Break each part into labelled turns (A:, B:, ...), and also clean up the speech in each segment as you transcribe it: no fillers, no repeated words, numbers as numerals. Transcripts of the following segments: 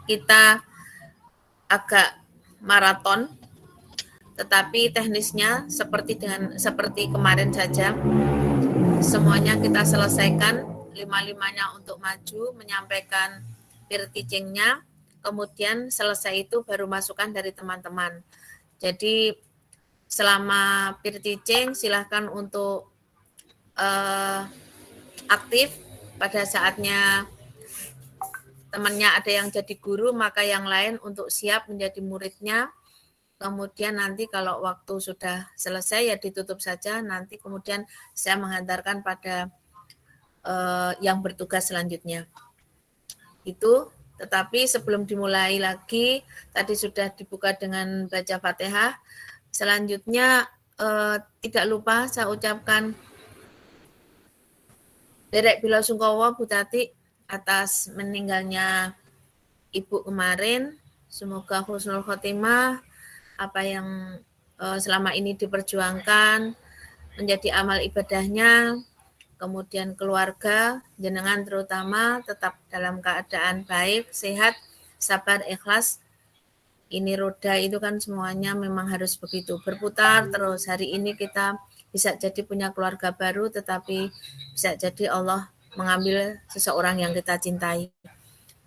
A: kita agak maraton, tetapi teknisnya seperti kemarin saja, semuanya kita selesaikan, 5-5-nya untuk maju, menyampaikan peer teaching-nya, kemudian selesai itu baru masukan dari teman-teman. Jadi selama peer teaching silahkan untuk aktif. Pada saatnya temannya ada yang jadi guru, maka yang lain untuk siap menjadi muridnya. Kemudian nanti kalau waktu sudah selesai ya ditutup saja, nanti kemudian saya menghantarkan pada yang bertugas selanjutnya. Itu, tetapi sebelum dimulai lagi, tadi sudah dibuka dengan baca Fatihah. Selanjutnya tidak lupa saya ucapkan derek bela sungkawa Bu Tati atas meninggalnya Ibu kemarin. Semoga husnul khotimah, apa yang selama ini diperjuangkan menjadi amal ibadahnya, kemudian keluarga, jenengan terutama tetap dalam keadaan baik, sehat, sabar, ikhlas. Ini roda itu kan semuanya memang harus begitu, berputar terus. Hari ini kita bisa jadi punya keluarga baru, tetapi bisa jadi Allah mengambil seseorang yang kita cintai.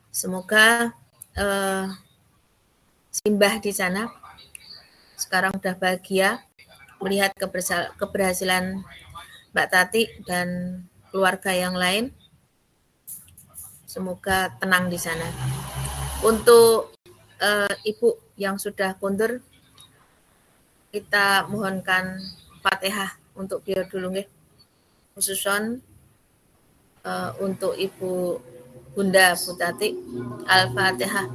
A: Semoga Simbah di sana sekarang sudah bahagia melihat keberhasilan Mbak Tati dan keluarga yang lain. Semoga tenang di sana. Untuk Ibu yang sudah kundur, kita mohonkan Fatihah untuk beliau dulu nggih. Khususon untuk Ibu Bunda Bu Tati. Al-Fatihah.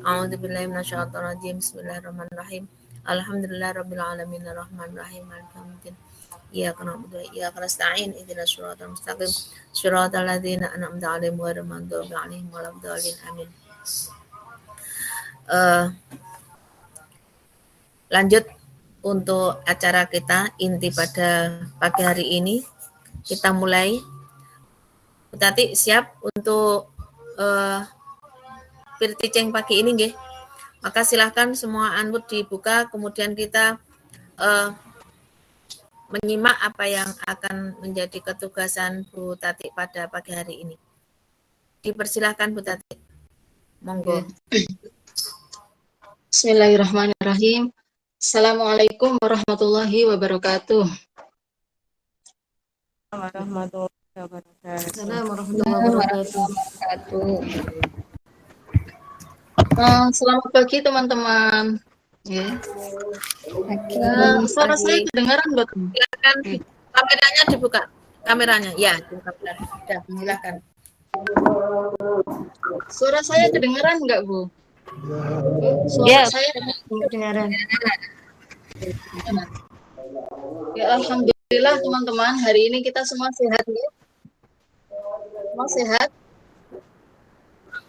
A: A'udzubillahi minasyaitonir rajim. Bismillahirrahmanirrahim. Alhamdulillahirabbil alamin arrahmanirrahim maliki yaumiddin. Iyyaka na'budu wa iyyaka nasta'in ihdinas siratal mustaqim siratal ladzina an'amta 'alaihim ghairil maghdubi 'alaihim waladdallin. Amin. Lanjut untuk acara kita inti pada pagi hari ini, kita mulai. Bu Tati siap untuk peer teaching pagi ini nggih? Maka silahkan semua unmute dibuka, kemudian kita menyimak apa yang akan menjadi ketugasan Bu Tati pada pagi hari ini. Dipersilahkan Bu Tati. Monggo.
B: Bismillahirrahmanirrahim. Assalamualaikum warahmatullahi wabarakatuh.
C: Warahmatullahi wabarakatuh.
B: Assalamualaikum warahmatullahi wabarakatuh. Selamat pagi teman-teman. Suara saya kedengaran nggak?
A: Silakan kameranya dibuka. Kameranya, ya dibuka. Sudah, silakan.
B: Suara saya kedengaran nggak Bu? Suara saya
C: kedengaran.
B: Ya alhamdulillah teman-teman, hari ini kita semua sehat ya. Semua sehat?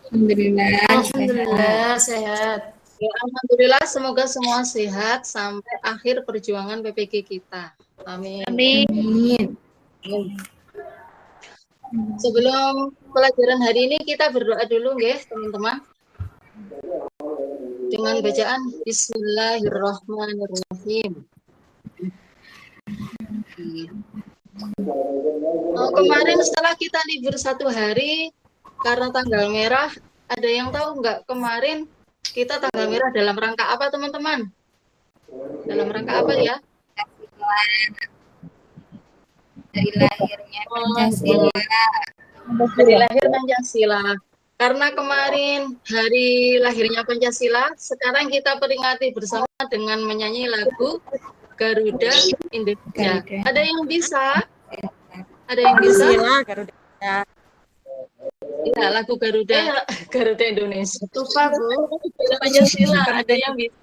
C: Alhamdulillah sehat.
B: Ya, alhamdulillah semoga semua sehat sampai akhir perjuangan PPG kita. Amin.
C: Amin.
B: Sebelum pelajaran hari ini kita berdoa dulu nggih, teman-teman. Dengan bacaan Bismillahirrahmanirrahim. Kemarin setelah kita libur 1 hari karena tanggal merah, ada yang tahu nggak kemarin kita tanggal merah dalam rangka apa teman-teman? Dalam rangka apa ya?
C: Dari lahirnya Pancasila.
B: Dari lahir Pancasila. Karena kemarin hari lahirnya Pancasila, sekarang kita peringati bersama dengan menyanyi lagu Garuda Indonesia. Ada yang bisa? Ada yang bisa?
C: Garuda.
B: Ya, lagu Garuda Indonesia.
C: Tufa, Bu.
B: Pancasila. Ada yang bisa?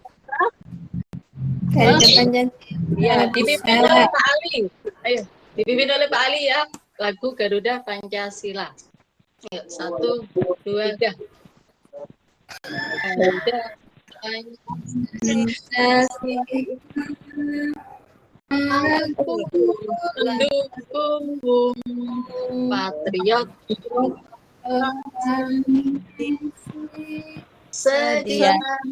C: Garuda Pancasila.
B: Ya, dipimpin oleh Pak Ali. Ayo, dipimpin oleh Pak Ali ya. Lagu Garuda Pancasila. Ayo, 1, 2, 3. Garuda Pancasila. Aku mendukungmu, patriot. sediakan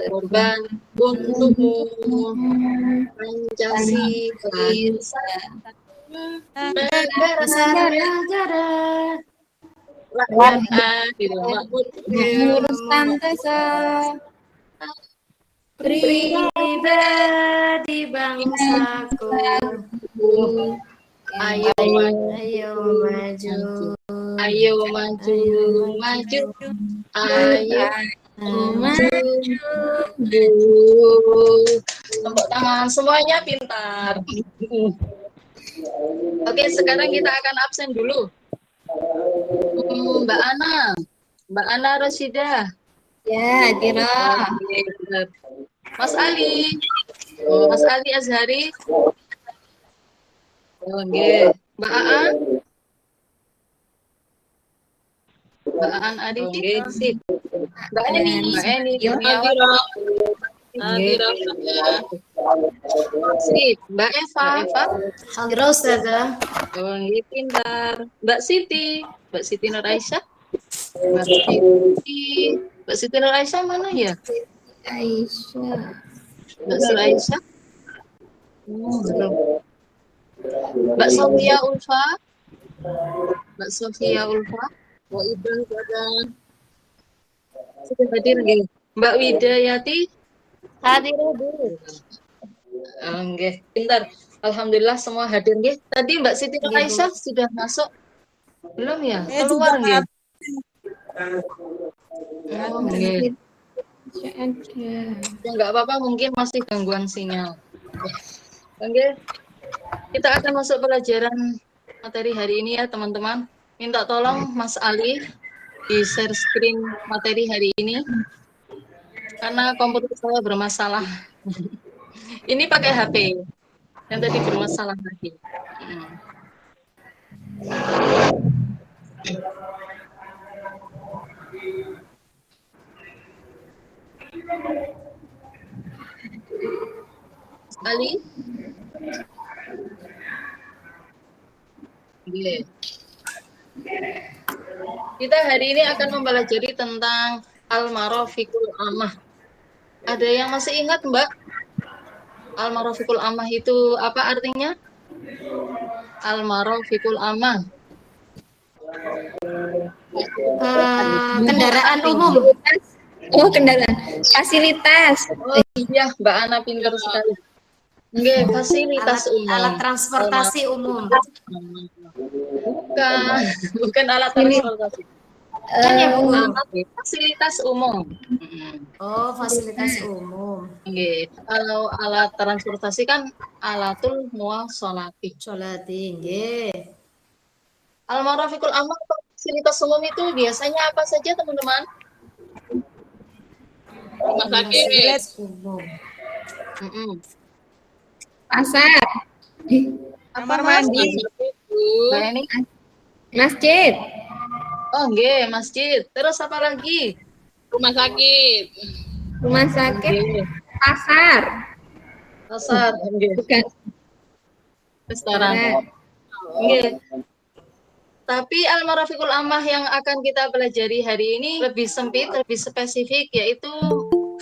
B: korban untukmu Pancasila negara rakyat adil makmur
C: Santoso pribadi bangsaku.
B: ayo
C: Ayo maju,
B: ayo maju maju ayo maju tepuk tangan semuanya pintar. Oke, sekarang kita akan absen dulu. Mbak Ana Rosida.
C: Ya, Tiro.
B: Oke, benar. Mas Ali. Mas Ali Azhari. Oke. Mbak Aan. Mbak Aan Arifin. Oke, sip. Mbak Eni. Mbak Eni. Nadira. Sip. Mbak Eva.
C: Halo, Ustazah.
B: Oke, pintar. Mbak Siti. Mbak Siti Nur Aisyah. Mbak Siti Nur Aisyah mana ya?
C: Aisyah.
B: Mbak Siti Aisyah. Belum. Mbak Sofia Ulfa. Mbak Sofia Ulfa. Mbak Ida Badan. Sudah hadir nggih? Mbak Widayati.
C: Hadir dulu.
B: Oke, pintar. Alhamdulillah semua hadir nggih. Tadi Mbak Siti Nur Aisyah sudah masuk? Belum ya? Keluar nggih? Nggih. Ya enggak apa-apa, mungkin masih gangguan sinyal. Oke. Kita akan masuk pelajaran materi hari ini ya, teman-teman. Minta tolong Mas Ali di share screen materi hari ini. Karena komputer saya bermasalah. Ini pakai HP. Yang tadi bermasalah lagi. Ali. Oke. Kita hari ini akan mempelajari tentang Al-Marafiqul Ammah. Ada yang masih ingat, Mbak? Al-Marafiqul Ammah itu apa artinya? Al-Marafiqul Ammah.
C: Kendaraan umum. Oh, kendaraan. Fasilitas.
B: Oh iya, Mbak Ana pintar sekali. Enggak, fasilitas umum.
C: Alat transportasi umum.
B: Bukan alat transportasi.
C: Kan ya, Bu?
B: Fasilitas umum.
C: Oh, fasilitas umum.
B: Oke, kalau alat transportasi kan alatul muwassalati.
C: Sholati, nggih.
B: Al-Marafiqul Ammah fasilitas umum itu biasanya apa saja, teman-teman? Rumah sakit.
C: Umum.
D: Pasar,
B: Kamar mandi. Mbak Eni?
D: masjid,
B: Oh, nggih, masjid. Terus apa lagi? Rumah sakit.
D: rumah sakit,
B: Nggih.
D: pasar,
B: Pasar, nggih.
D: bukan
B: Restoran. Nggih. Tapi Al-Marafiqul Ammah yang akan kita pelajari hari ini lebih sempit, lebih spesifik, yaitu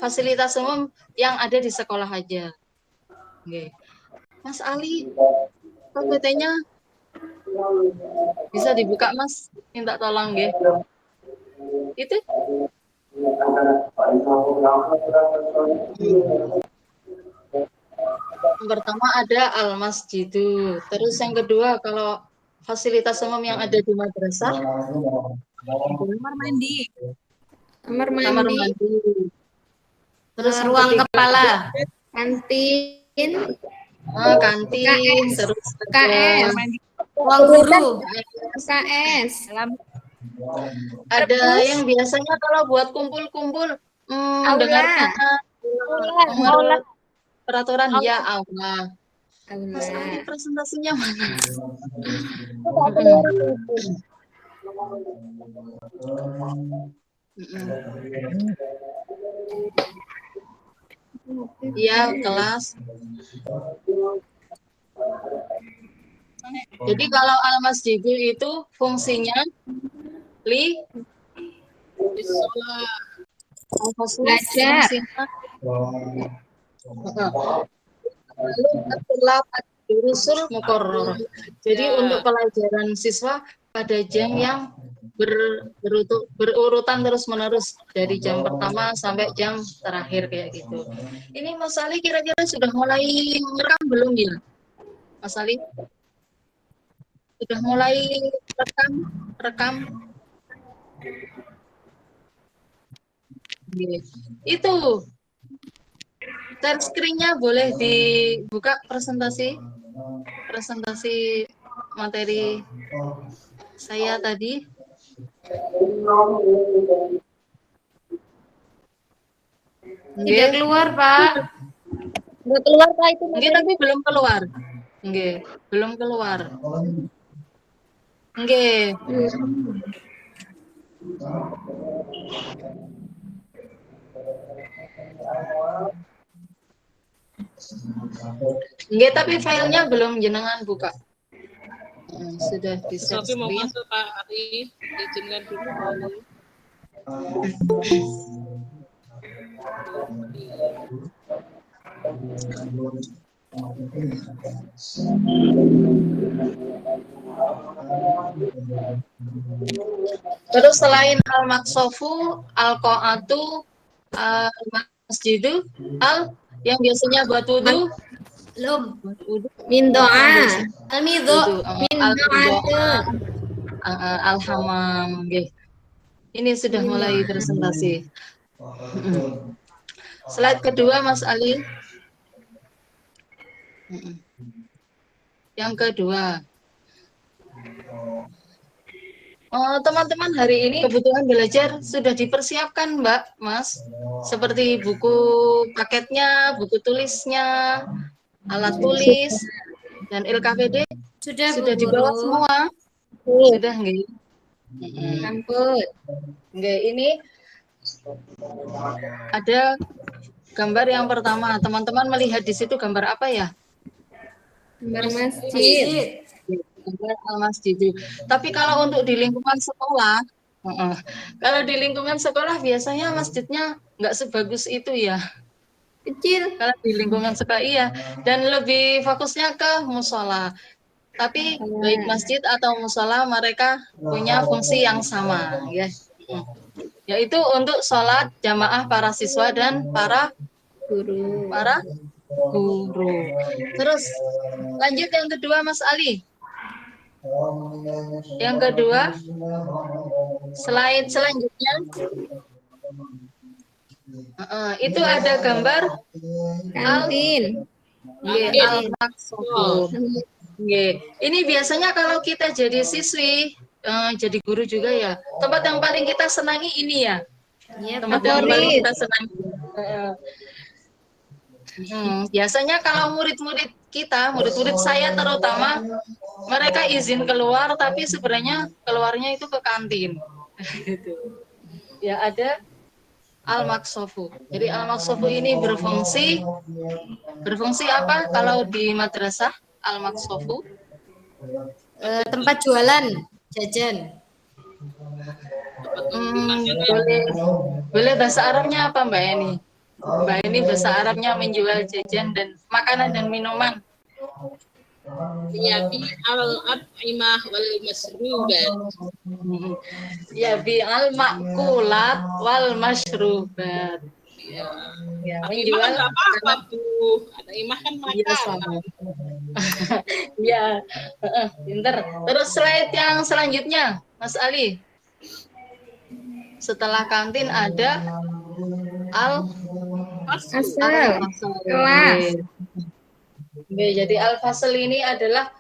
B: fasilitas umum yang ada di sekolah aja. Nggih. Mas Ali, PPT-nya bisa dibuka, Mas? Minta tolong, nggih. Itu? Yang pertama ada Al-Masjidu. Terus yang kedua, kalau fasilitas umum yang ada di madrasah,
D: kamar mandi,
B: kamar mandi. Terus yang
C: Ruang
B: ketiga,
C: kepala.
D: kantin,
B: kantin,
D: KS.
B: terus
D: KS,
C: Ruang guru.
D: KS,
B: ada yang biasanya kalau buat kumpul-kumpul
D: Aula.
B: dengarkan menurut peraturan ya Allah. Mas
D: aula,
B: Ali presentasinya mana? Iya, kelas. Jadi kalau al-masjidu itu fungsinya li sholat. Al-fasl
D: Belajar.
B: fungsinya. Lalu adalah durusul muqarrarah. Jadi untuk pelajaran siswa pada jam yang berurutan terus-menerus dari jam pertama sampai jam terakhir kayak gitu. Ini Mas Ali kira-kira sudah mulai merekam belum ya? Mas Ali? Sudah mulai rekam? Itu share screen-nya boleh dibuka presentasi materi saya tadi.
C: Tidak keluar, Pak.
D: Udah keluar Pak itu.
B: Nggih, tapi belum keluar. Nggih, belum keluar. Nggih. Nggih, tapi filenya belum jenengan buka. Sudah bisa.
E: Tapi mau masuk Pak Ari, izinkan dulu Pak Ari.
B: Terus selain al-maqsofu, al-qa'atu, al-masjidu, yang biasanya buat wudu,
C: Belum.
D: Min doa.
C: Al-midho.
B: al-hamam. Ini sudah mulai presentasi. Slide kedua Mas Ali. Yang kedua. Teman-teman hari ini kebutuhan belajar sudah dipersiapkan Mbak, Mas. Seperti buku paketnya, buku tulisnya, alat tulis, dan LKPD sudah dibawa semua. Sudah nggih?
D: Ampun.
B: Nggih, ini ada gambar yang pertama. Teman-teman melihat di situ gambar apa ya?
D: Gambar masjid.
B: Gambar al-masjid. Tapi kalau untuk di lingkungan sekolah, kalau di lingkungan sekolah biasanya masjidnya nggak sebagus itu ya.
D: Kecil.
B: Kalau di lingkungan sekolah iya, dan lebih fokusnya ke musola. Tapi baik masjid atau musola mereka punya fungsi yang sama, ya. Yaitu untuk sholat jamaah para siswa dan para guru. Terus lanjut yang kedua Mas Ali. Yang kedua, slide selanjutnya itu ada gambar
D: Kantin.
B: al-maqsofu. Ini biasanya kalau kita jadi siswi, jadi guru juga ya. Tempat yang paling kita senangi ini ya. Tempat yang paling kita senangi. Biasanya kalau murid-murid kita, murid-murid saya terutama, mereka izin keluar, tapi sebenarnya keluarnya itu ke kantin. Ya ada al-maqsofu. Jadi al-maqsofu ini berfungsi apa kalau di madrasah al-maqsofu?
C: Tempat jualan, jajan.
B: Boleh bahasa Arabnya apa Mbak Eni? Mbak Eni bahasa Arabnya menjual jajan dan makanan dan minuman.
E: Ya bi al-at'imah wal masrubat.
B: Ya bi al-makulat wal masrubat. Ya, menjual
E: Kan apa-apa tuh. Ada imah kan makan.
B: Ya, pinter. Terus slide yang selanjutnya, Mas Ali. Setelah kantin ada
D: Asal. Kelas.
B: Jadi al-fasl ini adalah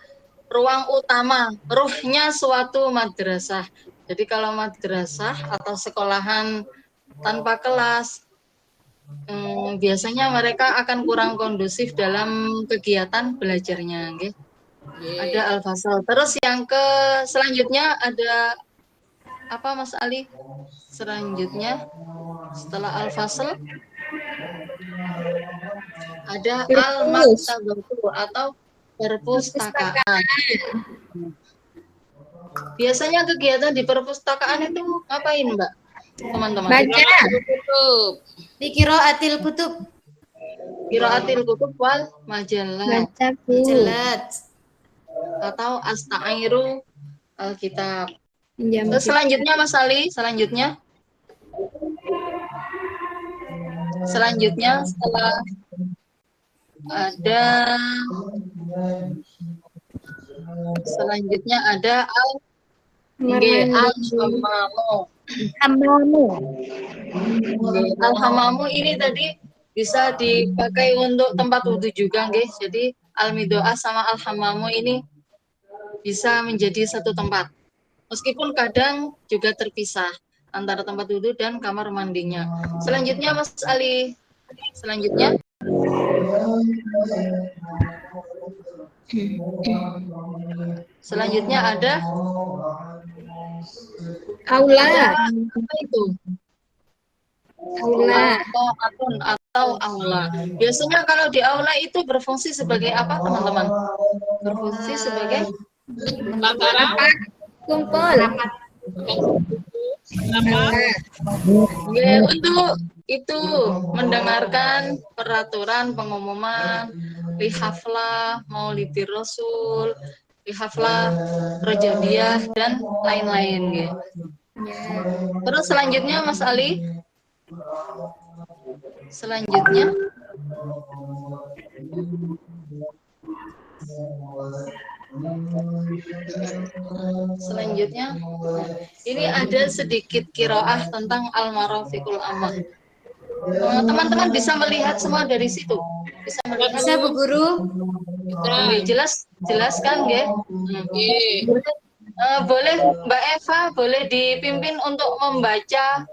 B: ruang utama, ruhnya suatu madrasah. Jadi kalau madrasah atau sekolahan tanpa kelas, biasanya mereka akan kurang kondusif dalam kegiatan belajarnya. Okay? Ada al-fasl. Terus yang selanjutnya ada apa Mas Ali? Selanjutnya setelah al-fasl ada al-maktabatu atau perpustakaan. Biasanya kegiatan di perpustakaan itu ngapain, Mbak? Teman-teman.
D: Baca.
E: Kutub.
C: Fi qiraatil kutub.
B: Qiraatil kutub wal majallah
D: Baca buku.
C: Jelas.
B: atau astairu alkitab.
D: Pinjam
B: Terus
D: buku.
B: selanjutnya Mas Ali, selanjutnya setelah ada al-hamamu.
D: Hamamu.
B: Al-hamamu ini tadi bisa dipakai untuk tempat wudhu juga, nggih. Jadi al-midoah sama al-hamamu ini bisa menjadi satu tempat. Meskipun kadang juga terpisah antara tempat wudhu dan kamar mandinya. Selanjutnya Mas Ali. Selanjutnya ada
D: Aula.
B: apa itu?
D: Aula.
B: Atau aula. Biasanya kalau di aula itu berfungsi sebagai apa, teman-teman? Berfungsi sebagai
E: Bakaran.
D: Kumpul.
E: Apa?
B: ya, untuk itu mendengarkan peraturan pengumuman lihaflah, maulidir rasul, lihaflah, rojadiyah dan lain-lain gitu. Terus selanjutnya Mas Ali. Selanjutnya ini ada sedikit kiroah tentang al-marafiqul amah. Teman-teman bisa melihat semua dari situ. Bisa melihat.
C: Bisa Bu Guru?
B: Jelaskan nggih. Boleh Mbak Eva, boleh dipimpin untuk membaca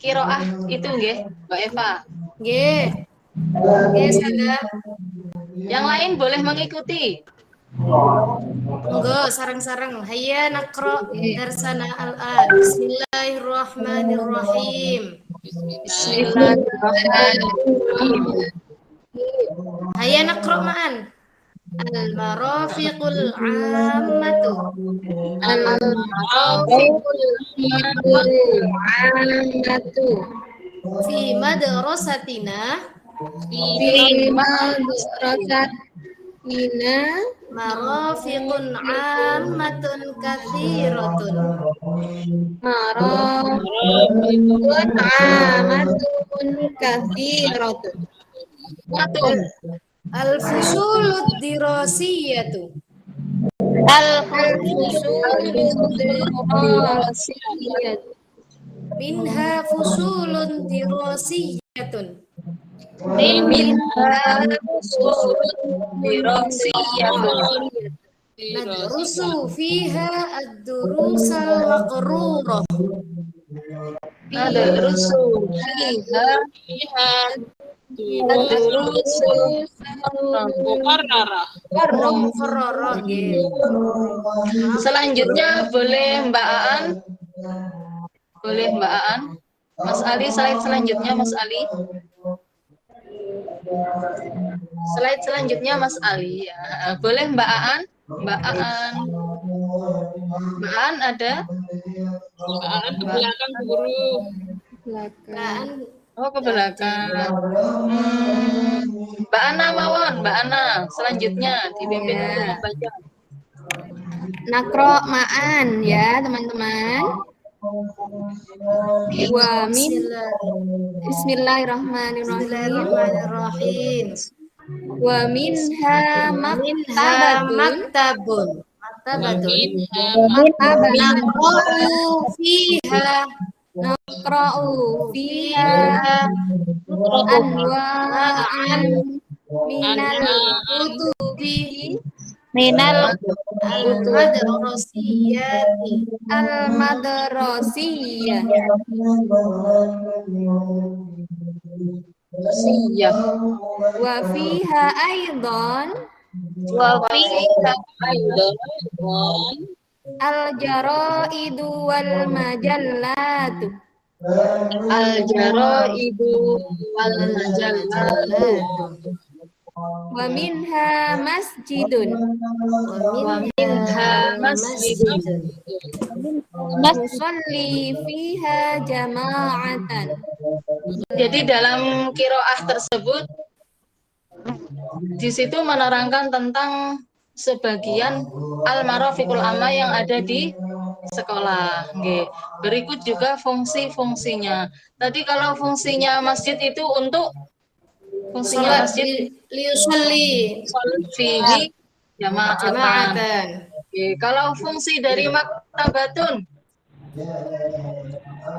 B: kiroah itu nggih, Mbak Eva.
C: Nggih. Nggih, sada.
B: Yang lain boleh mengikuti.
C: Monggo sareng-sareng. Hayya naqra darsana al-an. Bismillahirrahmanirrahim.
B: Bismillahirrahmanirrahim.
C: Hayya naqra ma'an. Al-marafiqul ammatu.
B: Al-marafiqul
D: Amatu.
C: Fi madrasatina.
D: Fi madrasatina.
C: Marafiqun ammatun kathiratun.
D: Marafiqun amatun kathiratun.
C: Al-fusulud dirasiyatu.
D: Al-fusulul dirasiyatu.
C: Minha fusulun dirasiyatun. Nadrusu fiha ad-durusal maqrurah. Mukarrarah nggih.
B: Selanjutnya boleh Mbak Aan. Mas Ali, slide selanjutnya Mas Ali. Slide selanjutnya Mas Ali ya. Boleh Mbak Aan? Mbak Aan ada?
E: Mbak Aan ke belakang guru.
C: Kan
B: Oh, ke belakang. Mbak Ana mawon, Mbak Ana. Selanjutnya dipimpin untuk membaca.
D: Nakro ma'an ya teman-teman. Wa min Bismillahirrahmanirrahim. Wa minha maktabatun. Naqra'u fiha anwa'an minal kutubi al-madrasiyah. Wa fiha aidan al-jaraidu wal majallatu. Wa minha masjidun. Nusalli fiha jama'atan.
B: Jadi dalam kiroah tersebut di situ menerangkan tentang sebagian al-marafiqul amma yang ada di sekolah. Nggih. Berikut juga fungsi-fungsinya. Tadi kalau fungsinya masjid itu untuk fungsinya
C: Salat
B: masjid
C: liusalli
B: sholat fihi jama'atan.
C: jama'atan.
B: Oke, kalau fungsi dari maktabatun,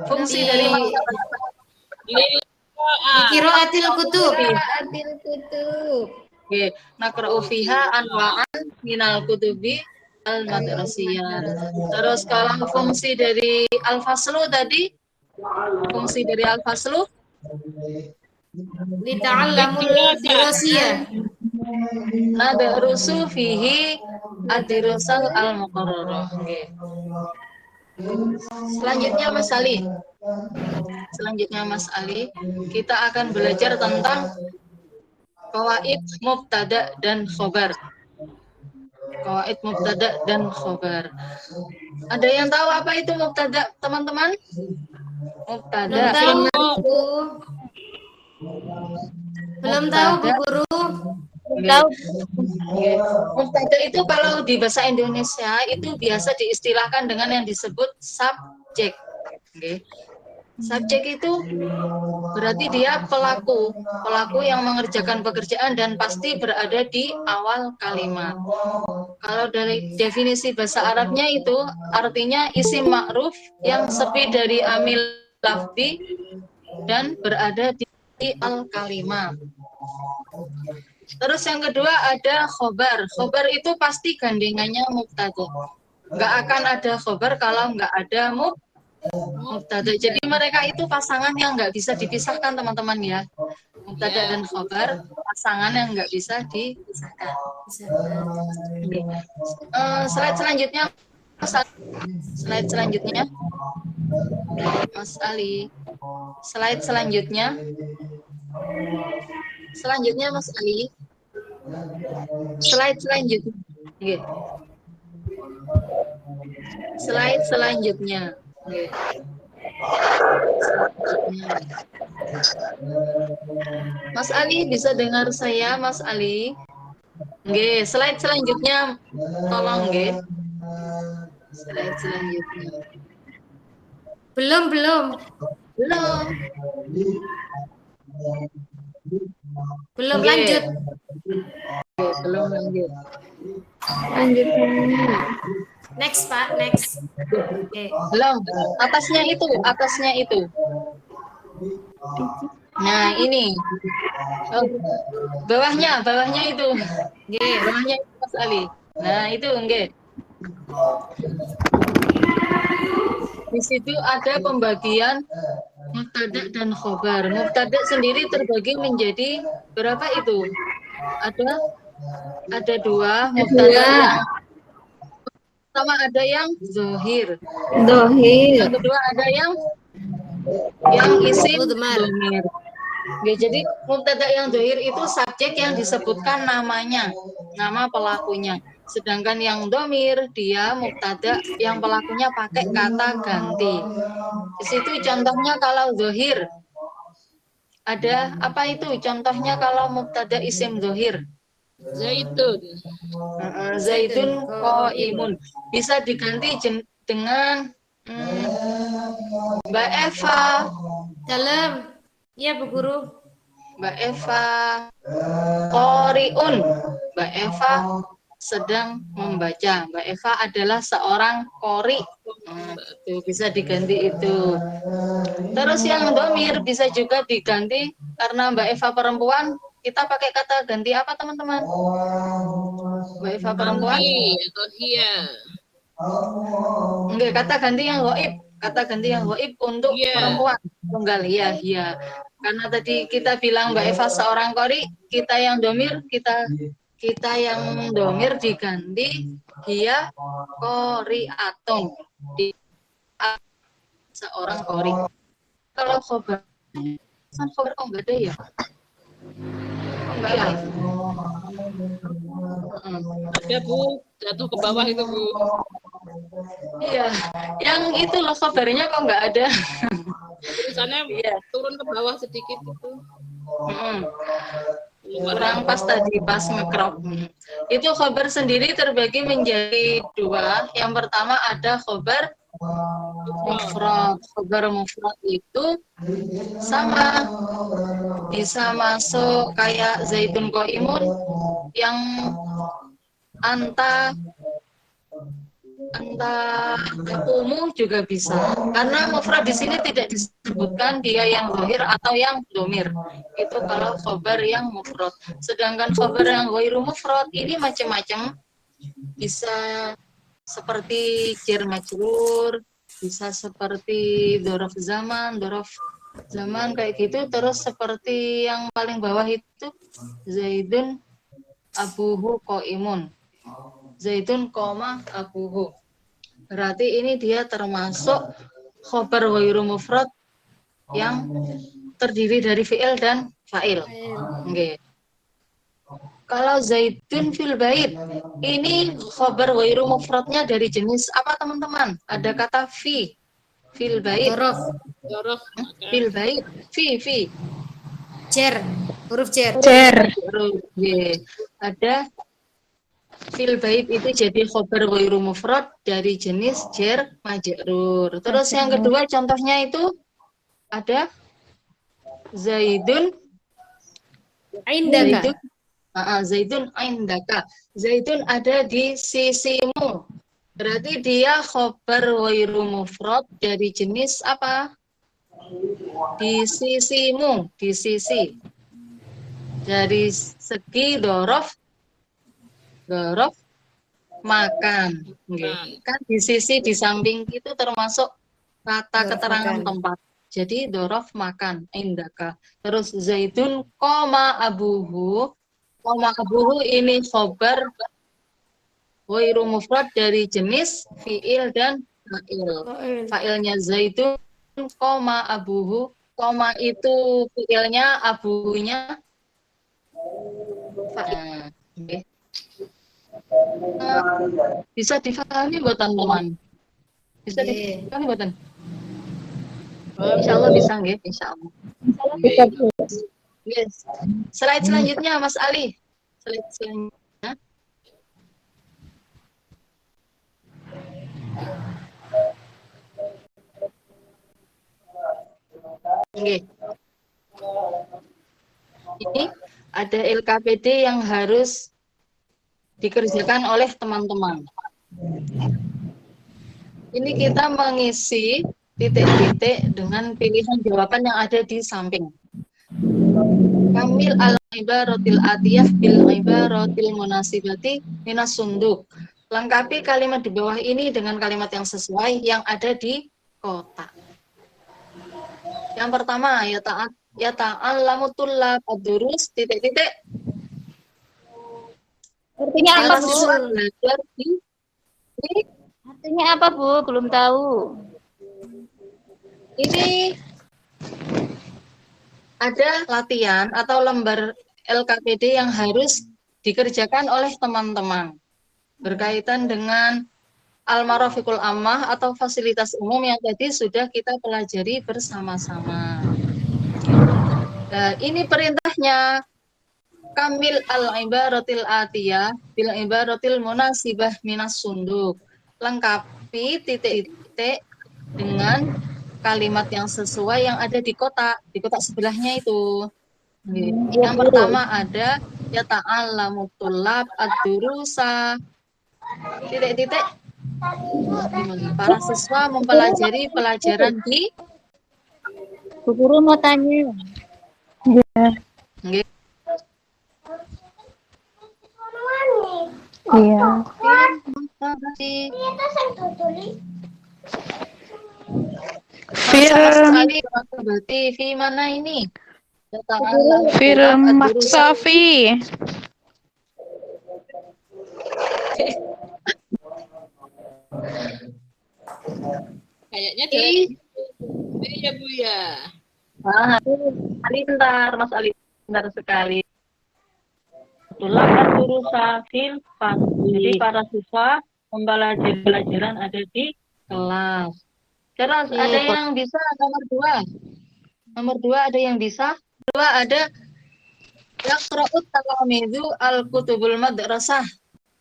B: fungsi dari maktabatun,
C: Qiraatil kutub.
D: Qiraatil kutub.
B: oke, nakra'u fiha anwa'an minal kutubi al-madrasiyah. Terus kalau fungsi dari al-faslu tadi, fungsi dari al-faslu,
C: Lita'allamul dirasiyah.
B: nadrusu fihi ad-dirasal al-muqarrarah. Oke. Selanjutnya Mas Ali. Selanjutnya Mas Ali, kita akan belajar tentang qawaid mubtada dan khobar. Qawaid mubtada dan khobar. Ada yang tahu apa itu mubtada, teman-teman? Mubtada.
C: Belum tahu. Belum tahu Bu Guru.
B: Tahu. Mubtada itu kalau di bahasa Indonesia itu biasa diistilahkan dengan yang disebut subjek. Oke. Subjek itu berarti dia pelaku yang mengerjakan pekerjaan dan pasti berada di awal kalimat. Kalau dari definisi bahasa Arabnya itu artinya isim ma'ruf yang sepi dari amil lafzi dan berada di al kalimat. Terus yang kedua ada khobar. Khobar itu pasti gandengannya mubtada. Nggak akan ada khobar kalau nggak ada mubtada. Jadi mereka itu pasangan yang nggak bisa dipisahkan teman-teman ya. Mubtada dan khobar pasangan yang nggak bisa dipisahkan. Slide selanjutnya, slide selanjutnya, Mas Ali. Slide selanjutnya. Selanjutnya Mas Ali. Slide selanjutnya. Oke. Slide selanjutnya. Oke. Mas Ali bisa dengar saya, Mas Ali? Oke, slide selanjutnya tolong nggih. Slide selanjutnya.
C: Belum.
B: Belum.
C: Belum
B: Oke.
C: lanjut.
B: Oke, belum lanjut.
D: Lanjutnya.
C: Next, Pak, next. Oke.
B: Belum. Atasnya itu. Nah, ini. Oh, bawahnya itu.
C: Nggih.
B: Bawahnya itu Mas Ali. Nah, itu nggih. Di situ ada pembagian mubtada dan khobar. Mubtada sendiri terbagi menjadi berapa itu? Ada dua mubtada. Pertama ada yang zohir.
D: Dohir.
B: Yang kedua ada yang isim
C: Mudmar.
B: domir. Ya, jadi mubtada yang zohir itu subjek yang disebutkan namanya, nama pelakunya. Sedangkan yang domir dia mubtada yang pelakunya pakai kata ganti. Di situ contohnya kalau zohir ada apa itu? Contohnya kalau mubtada isim zohir.
E: Zaitun.
B: Zaitun qaimun. Bisa diganti dengan Mbak Eva.
C: Dalam. Iya, Bu Guru.
B: Mbak Eva qoriun. Mbak Eva sedang membaca. Mbak Eva adalah seorang qori. Itu bisa diganti itu. Terus yang domir bisa juga diganti karena Mbak Eva perempuan. Kita pakai kata ganti apa teman-teman? Mbak Eva perempuan?
E: Atau hiya.
B: Enggak, kata ganti yang goib. Kata ganti yang goib untuk
E: Iya.
B: perempuan. Tunggal, iya. Karena tadi kita bilang Mbak Eva seorang qori, kita yang domir, kita yang domir diganti dia qoriatun. Seorang qori. Kalau khobar, kan khobar kok enggak ada ya? Enggak ya?
E: Ada Bu, jatuh ke bawah itu Bu.
B: Iya, yang itu loh kabarnya kok nggak ada.
E: Tulisannya
B: Iya.
E: turun ke bawah sedikit itu.
B: Kurang pas tadi, pas ngekrop. Itu khobar sendiri terbagi menjadi dua. Yang pertama ada khobar mufrad. Khobar mufrad itu sama, bisa masuk kayak zaitun qaimun yang anta akumu juga bisa, karena mufrad di sini tidak disebutkan dia yang zahir atau yang domir. Itu kalau khobar yang mufrad. Sedangkan khobar yang ghairu mufrad ini macam-macam, bisa seperti jar majrur, bisa seperti dzaraf zaman kayak gitu. Terus seperti yang paling bawah itu zaidun abuhu qaimun, zaitun koma abuhu. Berarti ini dia termasuk khobar ghairu mufrad yang terdiri dari fi'il dan fa'il. Okay. Kalau zaitun fil bait, ini khobar ghairu mufradnya dari jenis apa teman-teman? Ada kata fi, fil bait.
E: Dorof.
B: Fil bait, fi.
C: Cer, huruf cer.
B: Ada fil bait itu jadi khobar ghairu mufrad dari jenis jar majrur. Terus yang kedua contohnya itu ada zaidun
C: Indaka.
B: zaidun indaka. Zaidun ada di sisimu. Berarti dia khobar ghairu mufrad dari jenis apa? Di sisimu, di sisi. Dari segi dorof makan. Kan di sisi di samping itu termasuk kata keterangan tempat. Jadi dorof makan indaka. Terus zaitun koma abuhu ini khobar ghairu mufrad dari jenis fi'il dan fa'il. Fa'ilnya zaitun koma abuhu, koma itu fi'ilnya, abuhunya fa'il. Okay. Bisa difahami buatan teman? Bisa difahami buatan? Insya Allah bisa nggih, insya Allah. Yes. Slide selanjutnya Mas Ali. Slide selanjutnya. Oke. Ini ada LKPD yang harus dikerjakan oleh teman-teman. Ini kita mengisi titik-titik dengan pilihan jawaban yang ada di samping. Kamil al-ibaratil atiyah bil ibaratil munasibati minas sunduk. Lengkapi kalimat di bawah ini dengan kalimat yang sesuai yang ada di kotak. Yang pertama, ya ta'allamu tullab ad-durus titik-titik.
D: Artinya apa, Bu?
B: Belajar di
D: Artinya apa, Bu? Belum tahu.
B: ini ada latihan atau lembar LKPD yang harus dikerjakan oleh teman-teman berkaitan dengan Al-Marafiqul Ammah atau fasilitas umum yang tadi sudah kita pelajari bersama-sama. Nah, ini perintahnya. Kamil al-ibaratil atiyah bil ibaratil munasibah minas sunduk. Lengkapi titik-titik dengan kalimat yang sesuai yang ada di kotak sebelahnya itu. Yang pertama ada ya ta'allamu tullab ad-durusa. Titik-titik. Para siswa mempelajari pelajaran di
D: Bu Guru mau tanya.
B: Nggih.
D: Iya.
B: Berarti fi mana ini?
F: Film Maksafi.
E: Kayaknya jelek. Iya, Bu ya.
G: Ali bentar, Mas Ali bentar sekali. Itulah kan berusaha jadi para siswa mempelajari pelajaran ada di
B: kelas. Terus ada yang bisa nomor 2. Nomor 2 ada yang bisa. 2 ada yaqra'ut talamizu al-kutubul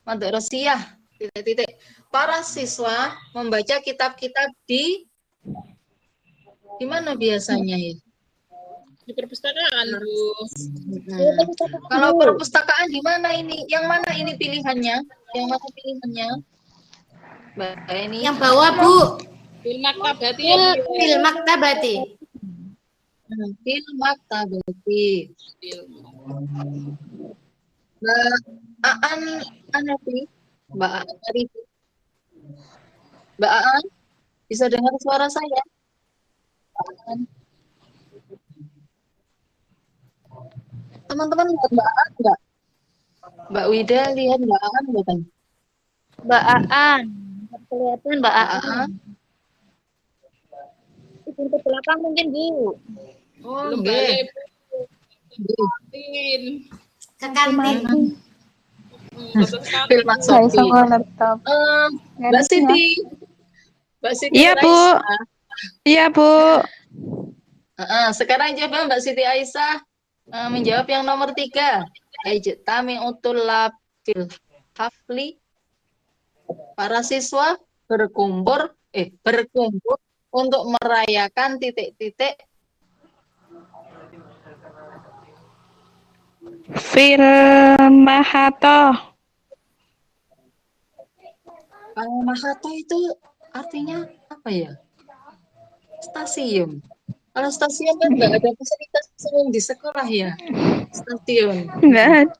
B: madrasiyah. Titik-titik. Para siswa membaca kitab-kitab di mana biasanya ya?
E: Di perpustakaan, Bu.
B: Kalau perpustakaan di mana ini? Yang mana ini pilihannya? Yang mana pilihannya? Mbak ini.
C: Yang bawah, Bu.
E: Fil maktabati ya, Bu.
C: Fil maktabati.
B: Fil maktabati.
E: Fil.
B: Mbak Aan Anafi. Mbak Aan Arif. Mbak Aan, bisa dengar suara saya? Mbak Aan. Teman-teman lihat Mbak Aan enggak? Mbak Wida lihat Mbak Aan bukan?
D: Mbak Aan. Kelihatan Mbak
B: Mbak
D: Aan.
B: Aan.
D: Di pintu belakang mungkin, Bu.
B: Oh,
E: Belum
B: nggih.
E: balik, Bu. Tin.
C: Ke kantin.
B: Fil maktabati.
D: laptop.
B: Mbak Siti. Mbak Siti
F: Iya, Bu.
B: Raisa.
F: Iya, Bu.
B: Sekarang coba Mbak Siti Aisyah menjawab yang nomor 3. Ijtami'utul fil hafli. Para siswa berkumpul untuk merayakan titik-titik.
F: Fil mahato.
B: Mahato itu artinya apa ya? Stasiun. Kalau stasiun kan nggak ada fasilitas umum di sekolah ya. Stasiun.
F: Enggak ada.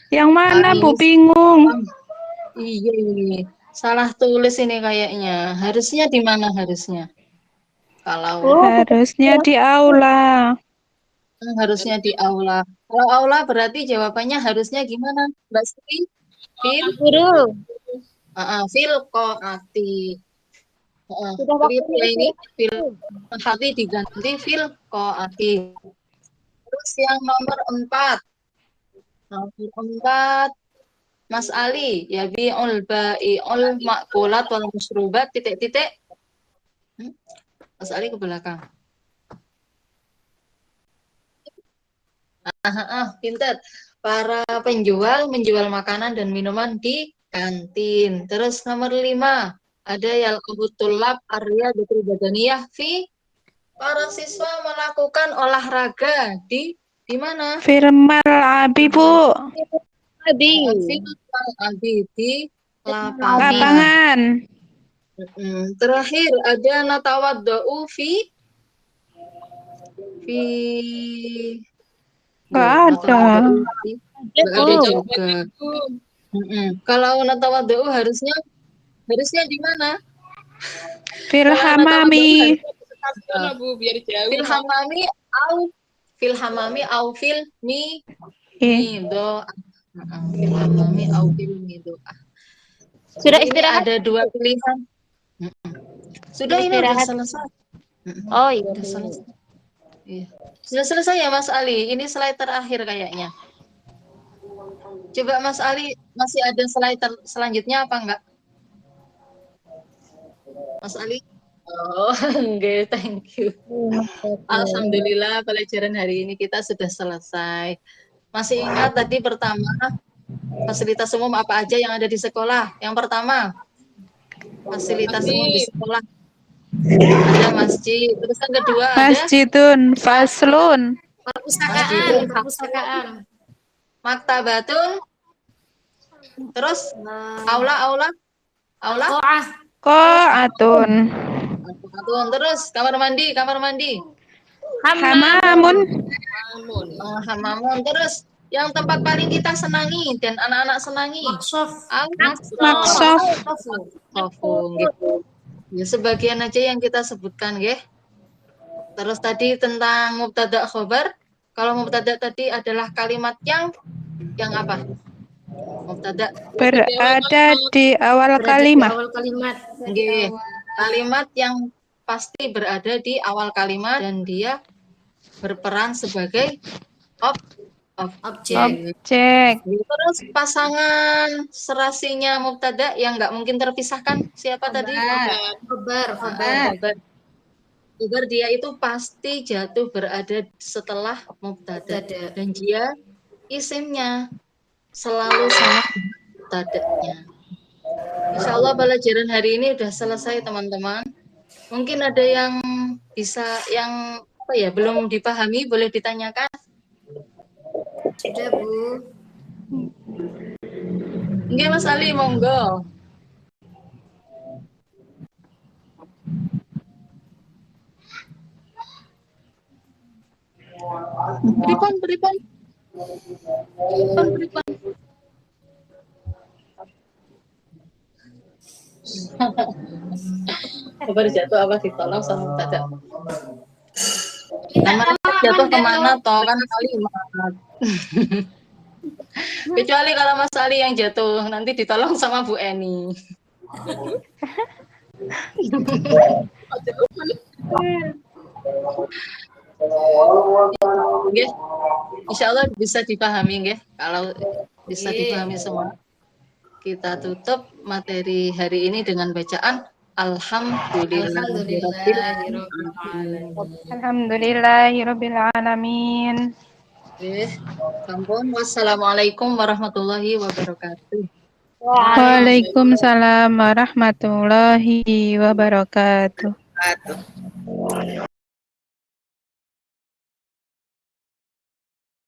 F: Yang mana, Bu? Bingung.
B: Iya, salah tulis ini kayaknya. Harusnya di mana harusnya? Kalau
F: Harusnya di aula.
B: harusnya di aula. Kalau aula berarti jawabannya harusnya gimana, Mbak Siti? Fil
D: Guru.
B: fil qoati.
D: Sudah
B: Lihat
D: waktunya
B: ya ini fil hati diganti fil qoati. Terus yang nomor 4. Nomor 4. Mas Ali, ya bi'ul ba'i'ul ma'kulat wal musrubat titik-titik. Mas Ali ke belakang. Pintar. Para penjual menjual makanan dan minuman di kantin. Terus nomor 5, ada yalqabutulab ar-riyadatul badaniyah fi. Para siswa melakukan olahraga di mana?
F: Firmal abi, Bu.
D: Abi.
B: Abi di lapangan.
F: Lapangan.
B: Terakhir ada natawaddau fi
F: Nggak ada.
B: Nggak ada juga. Kalau natawaddau harusnya di mana?
F: Fil hamami.
E: Stasiun, Bu, biar jauh.
B: Fil hamami au fil
F: Eh,
B: mido. Fil hamami au fil mido.
D: Sudah
B: Ini
D: istirahat?
B: ada 2 pilihan. Sudah, ini udah
D: Istirahat.
B: selesai.
D: Oh iya.
B: Udah selesai. Iya. Sudah selesai ya Mas Ali. Ini slide terakhir kayaknya. Coba Mas Ali, masih ada slide selanjutnya apa enggak? Mas Ali? Oh, enggak, thank you. Alhamdulillah pelajaran hari ini kita sudah selesai. Masih ingat tadi pertama fasilitas umum apa aja yang ada di sekolah? Yang pertama, fasilitas umum di sekolah. Ada masjid. Terus yang kedua ada
F: masjidun faslun.
C: Perpustakaan.
B: maktabatun. Terus aula.
C: Qa'ah.
F: Qa'atun.
B: Terus kamar mandi.
F: Hamamun.
B: Hamamun. Terus yang tempat paling kita senangi dan anak-anak senangi.
C: Maksuf.
F: Maksof.
B: Gitu. Ya, sebagian aja yang kita sebutkan, nggih. Terus tadi tentang mubtada khobar. Kalau mubtada tadi adalah kalimat yang apa? Mubtada
F: Berada di awal kalimat.
C: Awal kalimat.
B: nggih. Kalimat yang pasti berada di awal kalimat dan dia berperan sebagai
C: Objek.
F: Objek.
B: Terus pasangan serasinya mubtada yang nggak mungkin terpisahkan siapa tadi?
C: Khobar.
B: Khobar. Khobar dia itu pasti jatuh berada setelah mubtada dan dia isimnya selalu sama mubtadanya. Insya Allah pelajaran hari ini udah selesai teman-teman. Mungkin ada yang yang belum dipahami, boleh ditanyakan.
C: Sudah, Bu.
B: Oke, Mas Ali, monggo. Beripan. Kabar jatuh apa ditolong sama mubtada? Namanya jatuh kemana toh kan kalimat. Kecuali kalau Mas Ali yang jatuh nanti ditolong sama Bu Eni. Nggih. Insyaallah bisa dipahami nggih. Kalau bisa dipahami semua. Kita tutup materi hari ini dengan bacaan
F: Alhamdulillahirabbil alamin.
B: Sampun. Wassalamualaikum warahmatullahi wabarakatuh.
F: Waalaikumsalam warahmatullahi wabarakatuh.